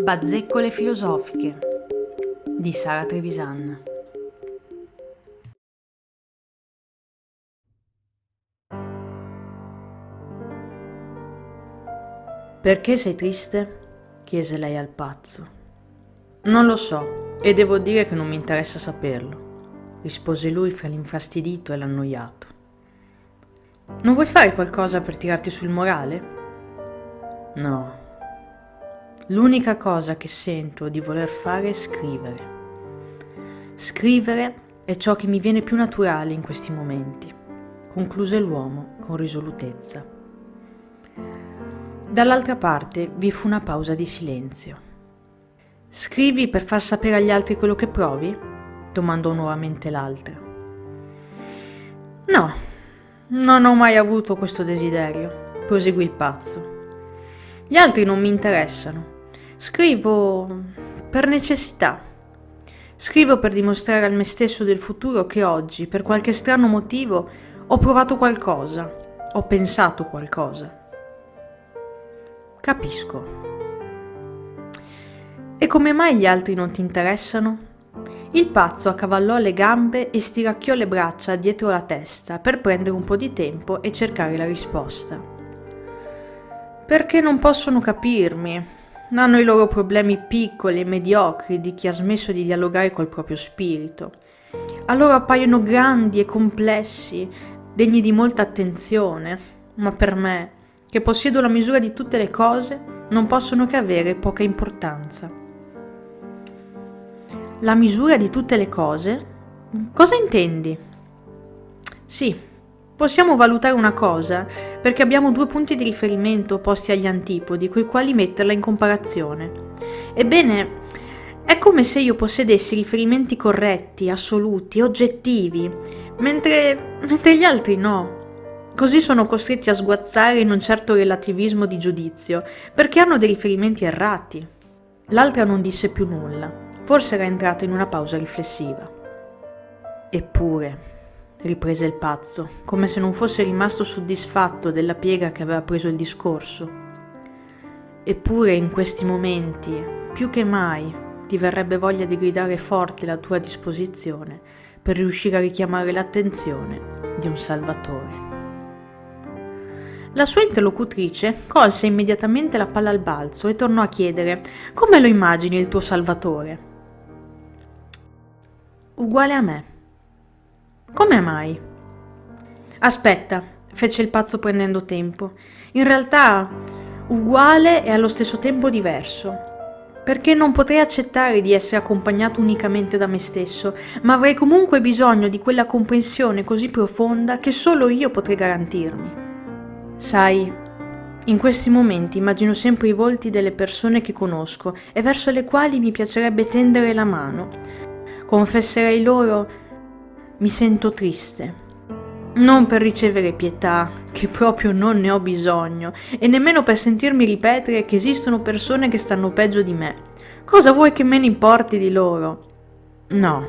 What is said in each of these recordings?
Bazzecole filosofiche di Sara Trevisan. Perché sei triste? Chiese lei al pazzo. Non lo so, e devo dire che non mi interessa saperlo, rispose lui fra l'infastidito e l'annoiato. Non vuoi fare qualcosa per tirarti sul morale? No. L'unica cosa che sento di voler fare è scrivere. Scrivere è ciò che mi viene più naturale in questi momenti, concluse l'uomo con risolutezza. Dall'altra parte vi fu una pausa di silenzio. Scrivi per far sapere agli altri quello che provi? Domandò nuovamente l'altra. No, non ho mai avuto questo desiderio, proseguì il pazzo. Gli altri non mi interessano. Scrivo per necessità. Scrivo per dimostrare al me stesso del futuro che oggi, per qualche strano motivo, ho provato qualcosa, ho pensato qualcosa. Capisco. E come mai gli altri non ti interessano? Il pazzo accavallò le gambe e stiracchiò le braccia dietro la testa per prendere un po' di tempo e cercare la risposta. Perché non possono capirmi? Hanno i loro problemi piccoli e mediocri di chi ha smesso di dialogare col proprio spirito. A loro appaiono grandi e complessi, degni di molta attenzione, ma per me, che possiedo la misura di tutte le cose, non possono che avere poca importanza. La misura di tutte le cose? Cosa intendi? Sì, possiamo valutare una cosa perché abbiamo due punti di riferimento opposti agli antipodi, coi quali metterla in comparazione. Ebbene, è come se io possedessi riferimenti corretti, assoluti, oggettivi, mentre gli altri no. Così sono costretti a sguazzare in un certo relativismo di giudizio, perché hanno dei riferimenti errati. L'altra non disse più nulla, forse era entrata in una pausa riflessiva. Eppure, riprese il pazzo, come se non fosse rimasto soddisfatto della piega che aveva preso il discorso. Eppure in questi momenti, più che mai, ti verrebbe voglia di gridare forte la tua disposizione per riuscire a richiamare l'attenzione di un salvatore. La sua interlocutrice colse immediatamente la palla al balzo e tornò a chiedere: come lo immagini il tuo salvatore? Uguale a me. Come mai? Aspetta, fece il pazzo prendendo tempo. In realtà, uguale e allo stesso tempo diverso. Perché non potrei accettare di essere accompagnato unicamente da me stesso, ma avrei comunque bisogno di quella comprensione così profonda che solo io potrei garantirmi. Sai, in questi momenti immagino sempre i volti delle persone che conosco e verso le quali mi piacerebbe tendere la mano. Confesserei loro: mi sento triste. Non per ricevere pietà, che proprio non ne ho bisogno, e nemmeno per sentirmi ripetere che esistono persone che stanno peggio di me. Cosa vuoi che me ne importi di loro? No,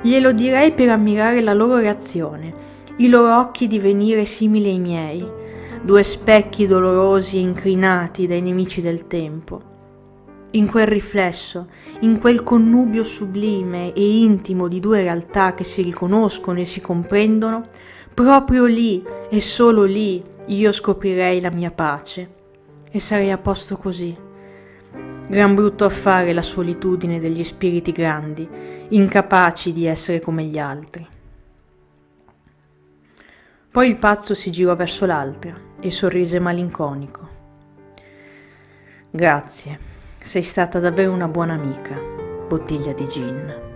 glielo direi per ammirare la loro reazione, i loro occhi divenire simili ai miei, due specchi dolorosi e incrinati dai nemici del tempo. In quel riflesso, in quel connubio sublime e intimo di due realtà che si riconoscono e si comprendono, proprio lì e solo lì io scoprirei la mia pace e sarei a posto così. Gran brutto affare la solitudine degli spiriti grandi, incapaci di essere come gli altri. Poi il pazzo si girò verso l'altra e sorrise malinconico. Grazie, sei stata davvero una buona amica, bottiglia di gin.